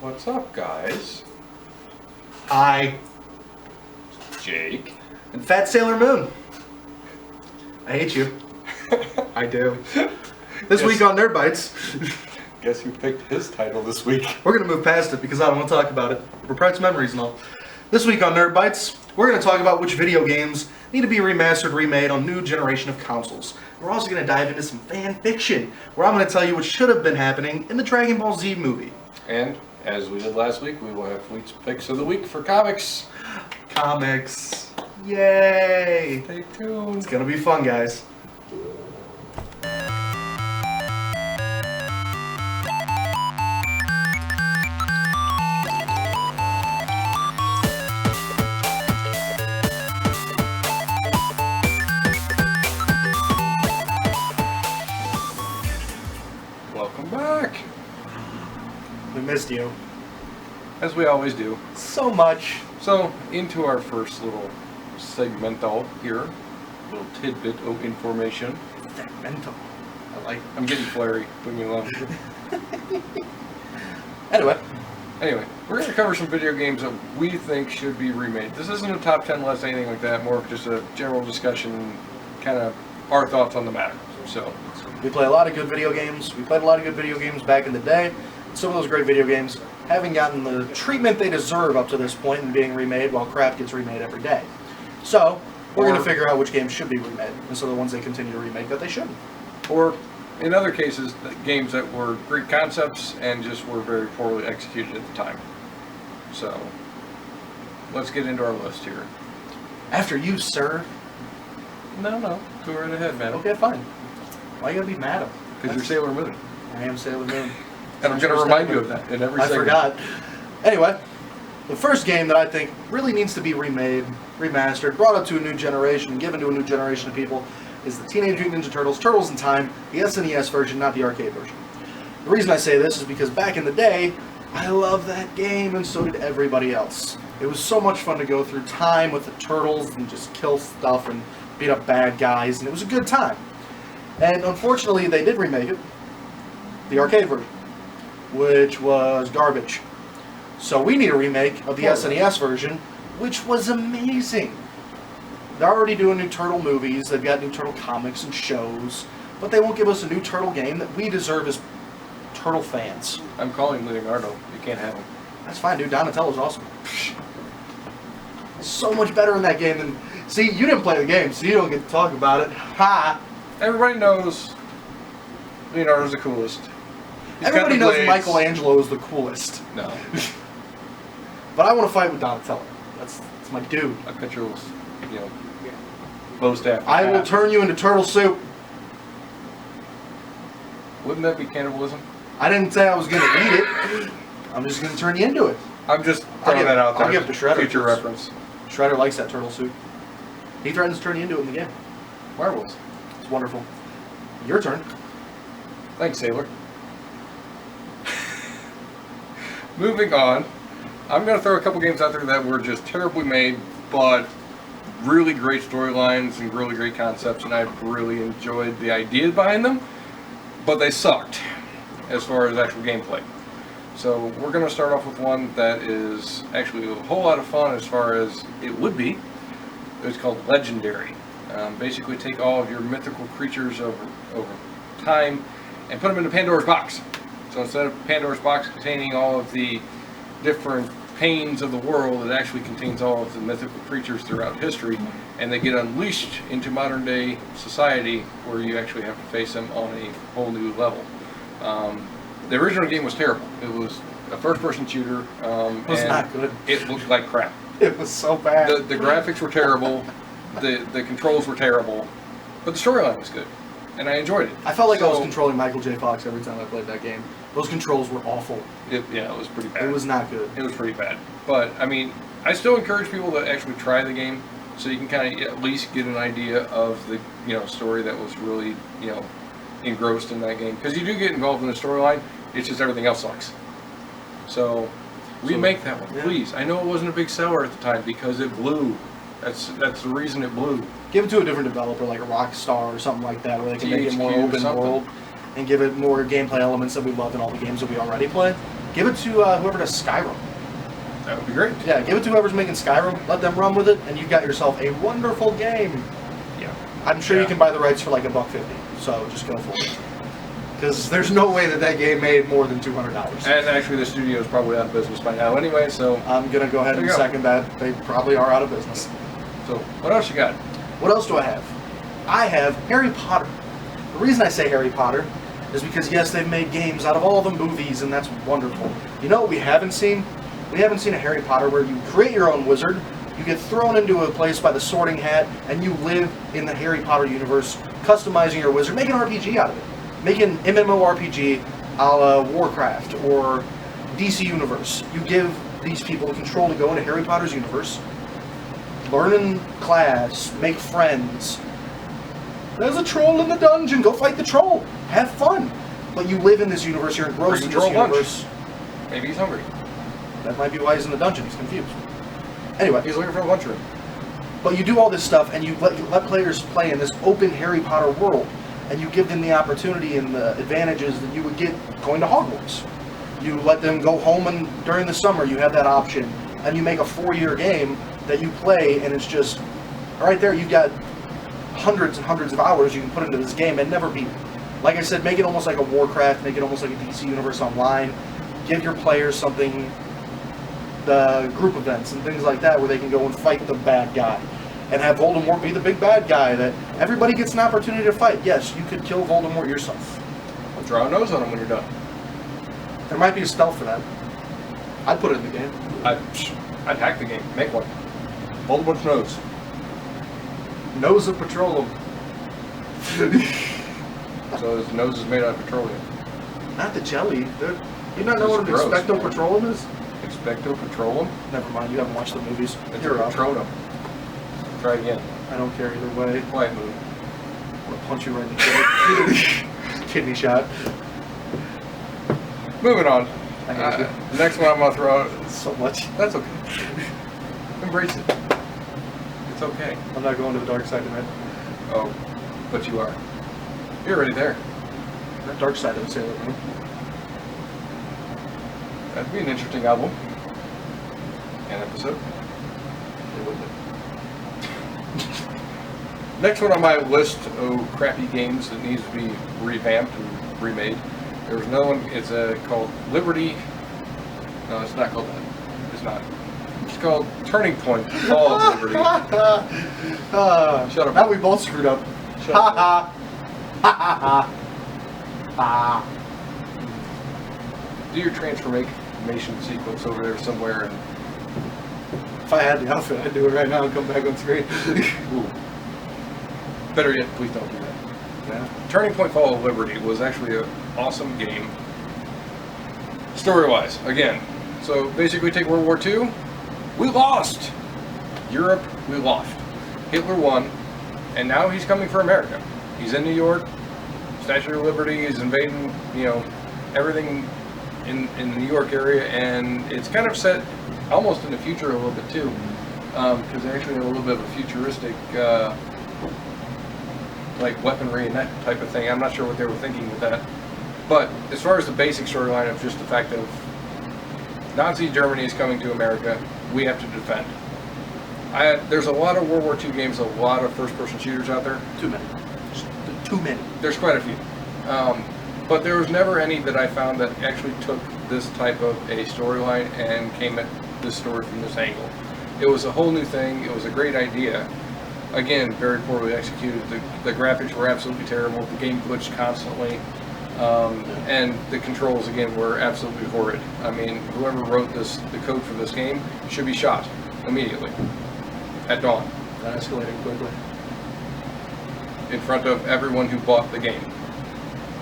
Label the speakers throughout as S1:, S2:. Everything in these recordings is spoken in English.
S1: What's up, guys?
S2: I
S1: Jake.
S2: and Fat Sailor Moon. I hate you. I do. This week on Nerd Bites,
S1: Guess who picked his title this week?
S2: we're going to move past it because I don't want to talk about it. Repressed memories and all. This week on Nerd Bites, we're going to talk about which video games need to be remastered, remade on new generation of consoles. We're also going to dive into some fan fiction, where I'm going to tell you what should have been happening in the Dragon Ball Z movie.
S1: And as we did last week, we will have Fleet's picks of the week for comics.
S2: Comics. Yay!
S1: Stay tuned.
S2: It's going to be fun, guys.
S1: Welcome back.
S2: We missed you.
S1: As we always do.
S2: So much.
S1: So, into our first little segmento here. Little tidbit of information.
S2: Mental. I like.
S1: I'm getting flary. Leave me alone.
S2: Anyway,
S1: we're going to cover some video games that we think should be remade. This isn't a top 10 list, anything like that. More of just a general discussion, kind of our thoughts on the matter. So,
S2: we play a lot of good video games. We played a lot of good video games back in the day. Some of those great video games haven't gotten the treatment they deserve up to this point in being remade, while crap gets remade every day. So, we're going to figure out which games should be remade, and so the ones they continue to remake that they shouldn't.
S1: or in other cases, games that were great concepts and just were very poorly executed at the time. So, let's get into our list here.
S2: After you, sir.
S1: No, go right ahead, man.
S2: Okay, fine. Why you gotta be mad at him?
S1: Because you're Sailor Moon.
S2: I am Sailor Moon.
S1: And I'm going to remind you of that in every
S2: I
S1: segment.
S2: forgot. Anyway, the first game that I think really needs to be remade, remastered, brought up to a new generation, given to a new generation of people, is the Teenage Mutant Ninja Turtles, Turtles in Time, the SNES version, not the arcade version. The reason I say this is because back in the day, I loved that game, and so did everybody else. It was so much fun to go through time with the turtles and just kill stuff and beat up bad guys, and it was a good time. And unfortunately, they did remake it, the arcade version, which was garbage. So we need a remake of the SNES version, which was amazing. They're already doing new Turtle movies, they've got new Turtle comics and shows, but they won't give us a new Turtle game that we deserve as Turtle fans.
S1: I'm calling Leonardo. You can't have him.
S2: That's fine, dude. Donatello's awesome. So much better in that game than... See, you didn't play the game, so you don't get to talk about it. Ha!
S1: Everybody knows Leonardo's the coolest.
S2: Everybody knows Michelangelo is the coolest.
S1: No.
S2: But I want to fight with Donatello. That's my dude.
S1: I picture was, bow staff.
S2: I will turn you into turtle soup.
S1: Wouldn't that be cannibalism?
S2: I didn't say I was going to eat it. I'm just going to turn you into it.
S1: I'm just throwing that out there.
S2: I'll give it to Shredder.
S1: Future reference.
S2: Shredder likes that turtle soup. He threatens to turn you into it in the game.
S1: Marvelous.
S2: It's wonderful. Your turn.
S1: Thanks, Sailor. Moving on, I'm going to throw a couple games out there that were just terribly made, but really great storylines and really great concepts, and I really enjoyed the ideas behind them, but they sucked as far as actual gameplay. So we're going to start off with one that is actually a whole lot of fun as far as it would be. It's called Legendary. Basically take all of your mythical creatures over time and put them into Pandora's box. So instead of Pandora's box containing all of the different pains of the world, it actually contains all of the mythical creatures throughout history, and they get unleashed into modern day society where you actually have to face them on a whole new level. The original game was terrible. It was a first-person shooter.
S2: It was not good.
S1: It looked like crap.
S2: It was so bad.
S1: The graphics were terrible. The controls were terrible, but the storyline was good, and I enjoyed it.
S2: I felt like I was controlling Michael J. Fox every time I played that game. Those controls were awful.
S1: It was pretty bad.
S2: It was not good.
S1: It was pretty bad. But, I mean, I still encourage people to actually try the game so you can kind of at least get an idea of the, story that was really, engrossed in that game. Because you do get involved in the storyline, it's just everything else sucks. So, remake that one, please. I know it wasn't a big seller at the time because it blew. That's the reason it blew.
S2: Give it to a different developer, like a Rockstar or something like that, where they can make it more
S1: THQ
S2: open world and give it more gameplay elements that we love in all the games that we already play. Give it to whoever does Skyrim.
S1: That would be great.
S2: Yeah, give it to whoever's making Skyrim. Let them run with it, and you've got yourself a wonderful game.
S1: Yeah.
S2: I'm sure you can buy the rights for like $1.50. So just go for it. Because there's no way that game made more than $200.
S1: And actually, the studio is probably out of business by now anyway, so...
S2: I'm going to go ahead and second that. They probably are out of business.
S1: So, what else you got?
S2: What else do I have? I have Harry Potter. The reason I say Harry Potter is because, yes, they've made games out of all the movies, and that's wonderful. You know what we haven't seen? We haven't seen a Harry Potter where you create your own wizard, you get thrown into a place by the Sorting Hat, and you live in the Harry Potter universe, customizing your wizard, make an RPG out of it. Make an MMORPG a la Warcraft or DC Universe. You give these people the control to go into Harry Potter's universe, learn in class, make friends. There's a troll in the dungeon, go fight the troll. Have fun. But you live in this universe, you're engrossed in this universe.
S1: Maybe he's hungry.
S2: That might be why he's in the dungeon, he's confused. Anyway.
S1: He's looking for a lunchroom.
S2: But you do all this stuff, and you let players play in this open Harry Potter world. And you give them the opportunity and the advantages that you would get going to Hogwarts. You let them go home, and during the summer you have that option. And you make a 4-year game that you play, and it's just, right there you've got hundreds and hundreds of hours you can put into this game and never beat it. Like I said, make it almost like a Warcraft, make it almost like a DC Universe Online. Give your players something, the group events and things like that, where they can go and fight the bad guy. And have Voldemort be the big bad guy that everybody gets an opportunity to fight. Yes, you could kill Voldemort yourself.
S1: I'll draw a nose on him when you're done.
S2: There might be a spell for that. I'd put it in the game.
S1: I'd hack the game. Make one. Voldemort's nose.
S2: Nose of petroleum.
S1: So his nose is made out of petroleum.
S2: Not the jelly. You not know what an expecto petroleum is?
S1: Expecto petroleum?
S2: Never mind, you haven't watched the movies.
S1: It's
S2: You're
S1: a
S2: up.
S1: petroleum. Try again.
S2: I don't care either way.
S1: Quiet move.
S2: I'm gonna punch you right in the kidney. Kidney shot.
S1: Moving on.
S2: I hate you.
S1: The next one I'm gonna throw out.
S2: So much.
S1: That's okay. Embrace it. It's okay.
S2: I'm not going to the dark side tonight.
S1: Oh, but you are. You're already there.
S2: That dark side of Sailor Moon.
S1: That'd be an interesting album. An episode.
S2: It would be.
S1: Next one on my list of crappy games that needs to be revamped and remade. There was another one. It's called Liberty. No, it's not called that. It's not. It's called Turning Point: Fall of Liberty.
S2: Shut up. Now we both screwed up.
S1: Shut up. Do your transformation sequence over there somewhere. And
S2: if I had the outfit, I'd do it right now and come back on screen.
S1: Ooh. Better yet, please don't do that.
S2: Yeah.
S1: Turning Point: Fall of Liberty was actually an awesome game. Story-wise, again. So basically, take World War II. We lost. Europe, we lost. Hitler won, and now he's coming for America. He's in New York. Statue of Liberty is invading, everything in the New York area, and it's kind of set almost in the future a little bit too, because they actually have a little bit of a futuristic like weaponry and that type of thing. I'm not sure what they were thinking with that, but as far as the basic storyline of just the fact of Nazi Germany is coming to America, we have to defend. There's a lot of World War II games, a lot of first-person shooters out there.
S2: Too many. Just too many.
S1: There's quite a few. But there was never any that I found that actually took this type of a storyline and came at this story from this angle. It was a whole new thing. It was a great idea. Again, very poorly executed. The graphics were absolutely terrible. The game glitched constantly. And the controls, again, were absolutely horrid. I mean, whoever wrote the code for this game should be shot immediately at dawn.
S2: That escalated quickly.
S1: In front of everyone who bought the game.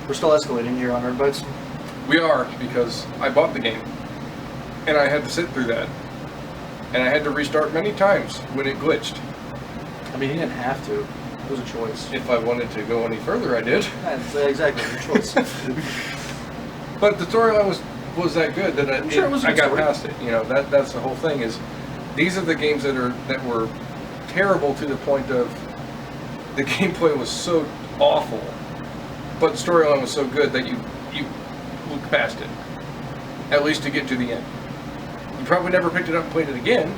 S2: We're still escalating here on Nerd Bites.
S1: We are, because I bought the game. And I had to sit through that. And I had to restart many times when it glitched.
S2: I mean, he didn't have to. It was a choice.
S1: If I wanted to go any further, I did.
S2: That's exactly your choice.
S1: But the storyline was that good that I got past it. That's the whole thing. Is these are the games that were terrible to the point of the gameplay was so awful, but the storyline was so good that you look past it. at least to get to the end. You probably never picked it up and played it again,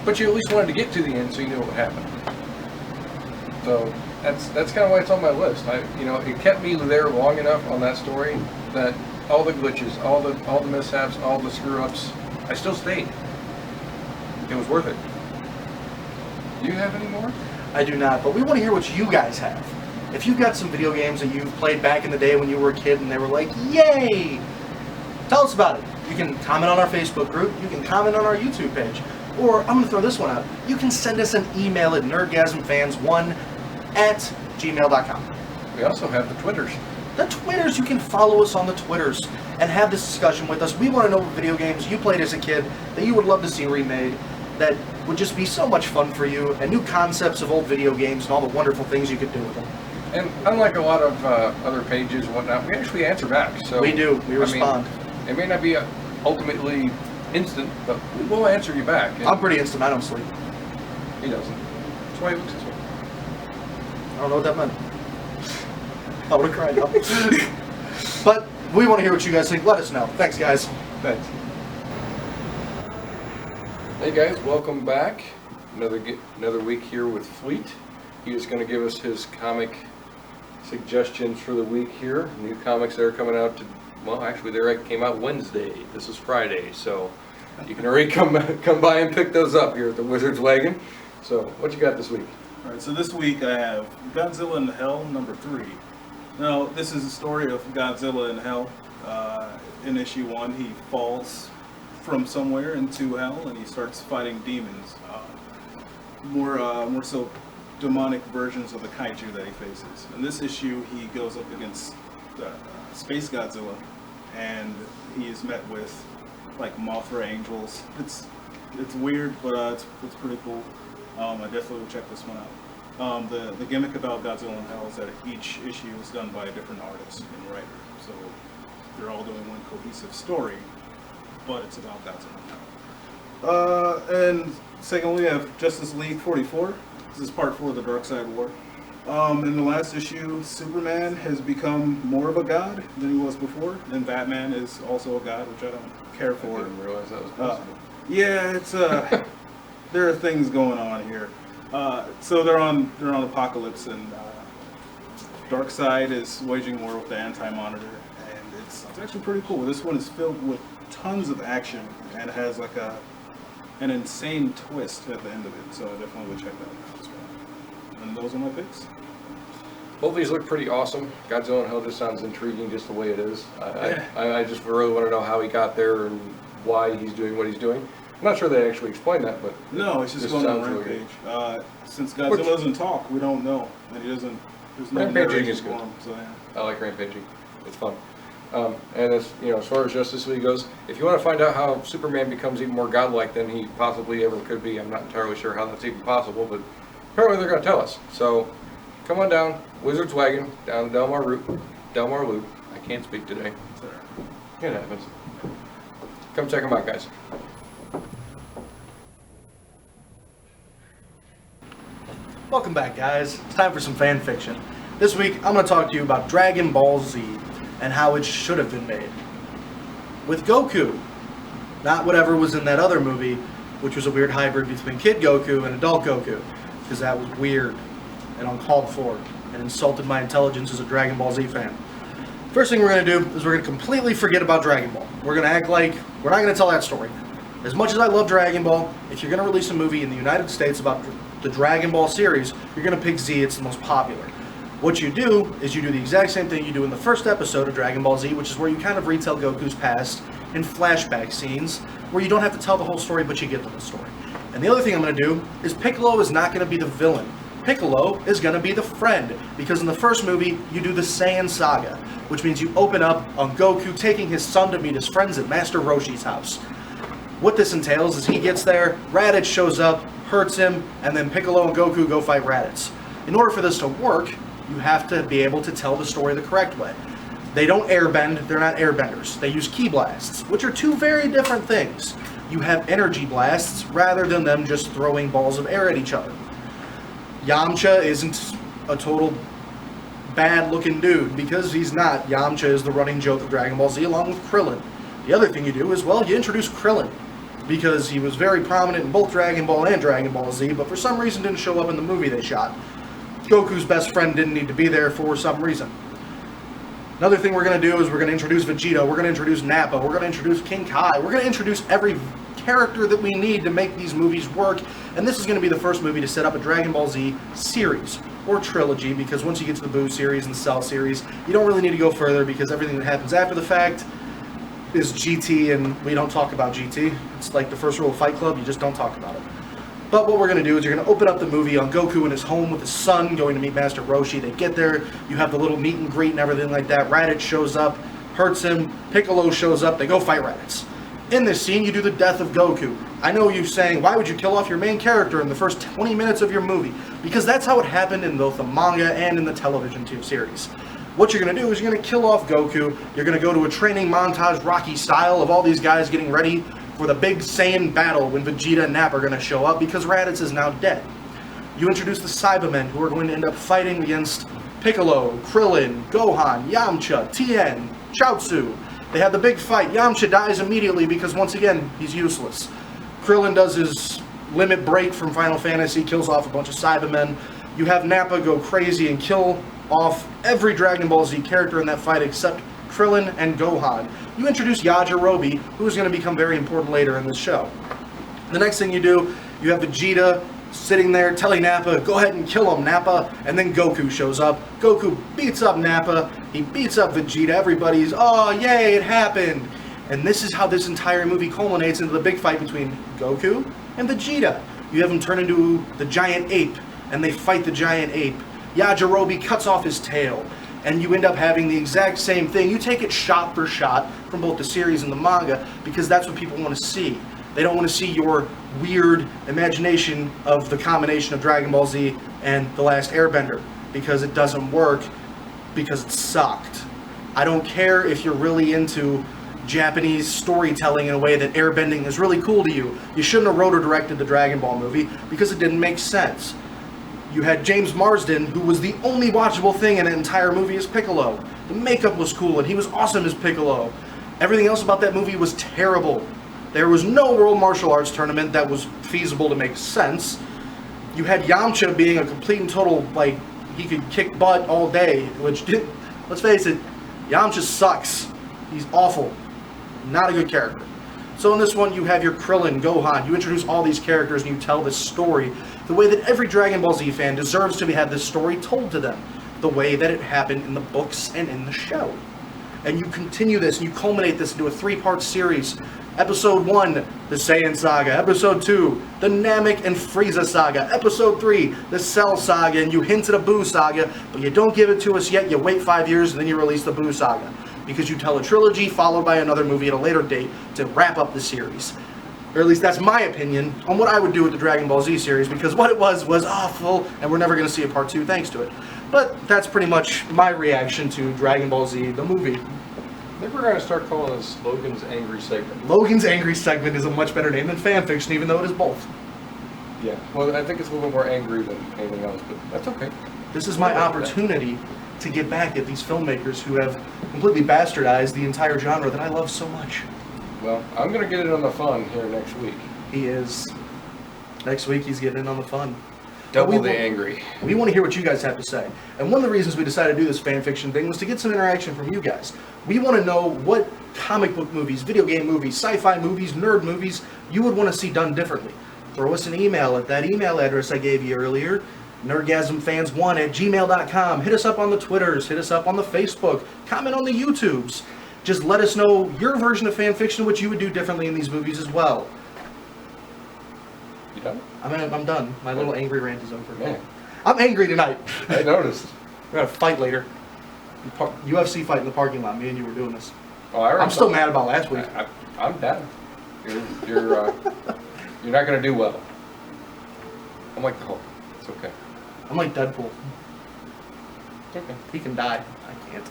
S1: but you at least wanted to get to the end so you knew what would happen. So that's kind of why it's on my list. It kept me there long enough on that story that all the glitches, all the mishaps, all the screw-ups, I still stayed. It was worth it. Do you have any more?
S2: I do not, but we want to hear what you guys have. If you've got some video games that you've played back in the day when you were a kid and they were like, yay! Tell us about it. You can comment on our Facebook group, you can comment on our YouTube page, or I'm going to throw this one out. You can send us an email at nerdgasmfans1@gmail.com.
S1: We also have the Twitters.
S2: The Twitters, you can follow us on the Twitters and have this discussion with us. We want to know what video games you played as a kid that you would love to see remade, that would just be so much fun for you, and new concepts of old video games and all the wonderful things you could do with them.
S1: And unlike a lot of other pages and whatnot, we actually answer back. So
S2: We do. We respond.
S1: It may not be ultimately instant, but we will answer you back.
S2: I'm pretty instant. I don't sleep.
S1: He doesn't. That's why he looks this way.
S2: I don't know what that meant. I would have cried now. But we want to hear what you guys think. Let us know. Thanks, guys.
S1: Thanks. Hey guys, welcome back. Another week here with Fleet. He is going to give us his comic suggestions for the week here. New comics that are coming out actually they came out Wednesday. This is Friday, so you can already come by and pick those up here at the Wizard's Wagon. So, what you got this week?
S3: Alright, so this week I have Godzilla in Hell #3. Now, this is a story of Godzilla in Hell. In issue 1, he falls from somewhere into hell and he starts fighting demons. More so demonic versions of the kaiju that he faces. In this issue, he goes up against Space Godzilla, and he is met with like Mothra angels. It's weird, but it's pretty cool. I definitely will check this one out. The gimmick about Godzilla in Hell is that each issue is done by a different artist and writer, so they're all doing one cohesive story, but it's about Godzilla in Hell. And secondly, we have Justice League 44. This is part 4 of the Dark Side War. In the last issue, Superman has become more of a god than he was before, and Batman is also a god, which I don't care for.
S1: I didn't realize that was possible.
S3: Yeah, it's there are things going on here. So they're on Apocalypse, and Darkseid is waging war with the Anti-Monitor, and it's actually pretty cool. This one is filled with tons of action and has like an insane twist at the end of it. So I definitely would check that out as well. And those are my picks.
S1: Both of these look pretty awesome. Godzilla in Hell just sounds intriguing just the way it is. I just really want to know how he got there and why he's doing what he's doing. I'm not sure they actually explain that, but
S3: no, it's just going on Rampage. Since Godzilla doesn't talk, we don't know, and he doesn't. There's no
S1: Rampaging is good.
S3: for him, so yeah.
S1: I like Rampaging. It's fun. And as far as Justice League goes, if you want to find out how Superman becomes even more godlike than he possibly ever could be, I'm not entirely sure how that's even possible, but apparently they're going to tell us. So come on down, Wizard's Wagon, down Delmar Loop. I can't speak today. It happens. Come check them out, guys.
S2: Welcome back, guys. It's time for some fan fiction. This week, I'm going to talk to you about Dragon Ball Z and how it should have been made. With Goku. Not whatever was in that other movie, which was a weird hybrid between Kid Goku and Adult Goku, because that was weird and uncalled for and insulted my intelligence as a Dragon Ball Z fan. First thing we're going to do is we're going to completely forget about Dragon Ball. We're going to act like we're not going to tell that story. As much as I love Dragon Ball, if you're going to release a movie in the United States about the Dragon Ball series, you're going to pick Z. It's the most popular. What you do is you do the exact same thing you do in the first episode of Dragon Ball Z, which is where you kind of retell Goku's past in flashback scenes, where you don't have to tell the whole story, but you get the whole story. And the other thing I'm going to do is Piccolo is not going to be the villain. Piccolo is going to be the friend, because in the first movie, you do the Saiyan Saga, which means you open up on Goku taking his son to meet his friends at Master Roshi's house. What this entails is he gets there, Raditz shows up, hurts him, and then Piccolo and Goku go fight Raditz. In order for this to work, you have to be able to tell the story the correct way. They don't airbend, they're not airbenders. They use ki blasts, which are two very different things. You have energy blasts rather than them just throwing balls of air at each other. Yamcha isn't a total bad looking dude, because he's not. Yamcha is the running joke of Dragon Ball Z along with Krillin. The other thing you do is, well, you introduce Krillin, because he was very prominent in both Dragon Ball and Dragon Ball Z, but for some reason didn't show up in the movie they shot. Goku's best friend didn't need to be there for some reason. Another thing we're going to do is we're going to introduce Vegeta, we're going to introduce Nappa, we're going to introduce King Kai, we're going to introduce every character that we need to make these movies work, and this is going to be the first movie to set up a Dragon Ball Z series, or trilogy, because once you get to the Buu series and the Cell series, you don't really need to go further, because everything that happens after the fact is GT, and we don't talk about GT. It's like the first rule of Fight Club, you just don't talk about it. But what we're going to do is you're going to open up the movie on Goku in his home with his son, going to meet Master Roshi. They get there, you have the little meet and greet and everything like that. Raditz shows up, hurts him, Piccolo shows up, they go fight Raditz. In this scene, you do the death of Goku. I know you're saying, why would you kill off your main character in the first 20 minutes of your movie? Because that's how it happened in both the manga and in the television series. What you're going to do is you're going to kill off Goku, you're going to go to a training montage Rocky style of all these guys getting ready for the big Saiyan battle when Vegeta and Nappa are going to show up because Raditz is now dead. You introduce the Cybermen who are going to end up fighting against Piccolo, Krillin, Gohan, Yamcha, Tien, Chaozu. They have the big fight. Yamcha dies immediately because once again, he's useless. Krillin does his limit break from Final Fantasy, kills off a bunch of Cybermen. You have Nappa go crazy and kill off every Dragon Ball Z character in that fight except Krillin and Gohan. You introduce Yajirobe, who is going to become very important later in this show. The next thing you do, you have Vegeta sitting there telling Nappa, go ahead and kill him, Nappa, and then Goku shows up. Goku beats up Nappa, he beats up Vegeta, everybody's, oh yay, it happened. And this is how this entire movie culminates into the big fight between Goku and Vegeta. You have him turn into the giant ape, and they fight the giant ape. Yajirobe cuts off his tail, and you end up having the exact same thing. You take it shot for shot from both the series and the manga, because that's what people want to see. They don't want to see your weird imagination of the combination of Dragon Ball Z and The Last Airbender, because it doesn't work, because it sucked. I don't care if you're really into Japanese storytelling in a way that airbending is really cool to you. You shouldn't have wrote or directed the Dragon Ball movie, because it didn't make sense. You had James Marsden, who was the only watchable thing in an entire movie as Piccolo. The makeup was cool, and he was awesome as Piccolo. Everything else about that movie was terrible. There was no World Martial Arts tournament that was feasible to make sense. You had Yamcha being a complete and total, like, he could kick butt all day, which, let's face it, Yamcha sucks. He's awful. Not a good character. So in this one, you have your Krillin, Gohan. You introduce all these characters and you tell this story the way that every Dragon Ball Z fan deserves to have this story told to them, the way that it happened in the books and in the show. And you continue this and you culminate this into a 3-part series. Episode 1, the Saiyan Saga. Episode 2, the Namek and Frieza Saga. Episode 3, the Cell Saga. And you hint at a Buu Saga, but you don't give it to us yet. You wait 5 years and then you release the Buu Saga, because you tell a trilogy followed by another movie at a later date to wrap up the series. Or at least that's my opinion on what I would do with the Dragon Ball Z series, because what it was awful, and we're never going to see a part 2 thanks to it. But that's pretty much my reaction to Dragon Ball Z, the movie.
S1: I think we're going to start calling this Logan's Angry Segment.
S2: Logan's Angry Segment is a much better name than fanfiction, even though it is both.
S1: Yeah, well, I think it's a little bit more angry than anything else, but that's okay.
S2: This is my opportunity to get back at these filmmakers who have completely bastardized the entire genre that I love so much.
S1: Well, I'm going to get in on the fun here next week.
S2: He is. Next week he's getting in on the fun.
S1: Double the angry.
S2: We want to hear what you guys have to say. And one of the reasons we decided to do this fanfiction thing was to get some interaction from you guys. We want to know what comic book movies, video game movies, sci-fi movies, nerd movies you would want to see done differently. Throw us an email at that email address I gave you earlier, nerdgasmfans1@gmail.com. Hit us up on the Twitters, hit us up on the Facebook, comment on the YouTubes. Just let us know your version of fanfiction, what you would do differently in these movies as well.
S1: You done?
S2: I'm done. My little angry rant is over.
S1: Man.
S2: I'm angry tonight.
S1: I noticed.
S2: We're going to fight later. UFC fight in the parking lot. Me and you were doing this.
S1: Oh, I'm
S2: still mad about last week.
S1: I'm down. You're not going to do well. I'm like the Hulk. It's okay.
S2: I'm like Deadpool.
S1: It's okay.
S2: He can die. I can't.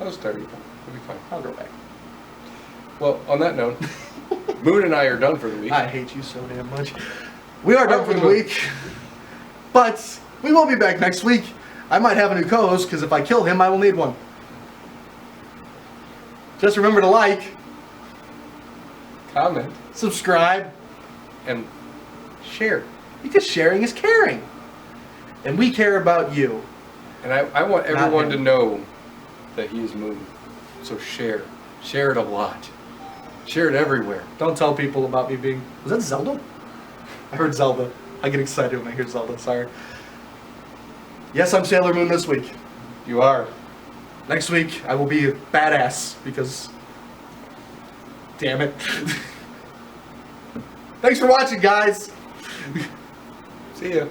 S1: I'll start it. It'll be fine.
S2: I'll go back.
S1: Well, on that note, Moon and I are done for the week.
S2: I hate you so damn much. We are done for the week. But we will be back next week. I might have a new co-host, because if I kill him, I will need one. Just remember to like,
S1: comment,
S2: subscribe,
S1: and share.
S2: because sharing is caring. And we care about you.
S1: And I want
S2: Not
S1: everyone
S2: him.
S1: to know that he is Moon. So share. Share it a lot. Share it everywhere.
S2: Don't tell people about me being... Was that Zelda? I heard Zelda. I get excited when I hear Zelda, sorry. Yes, I'm Sailor Moon this week.
S1: You are.
S2: Next week, I will be a badass, because... Damn it. Thanks for watching, guys!
S1: See ya.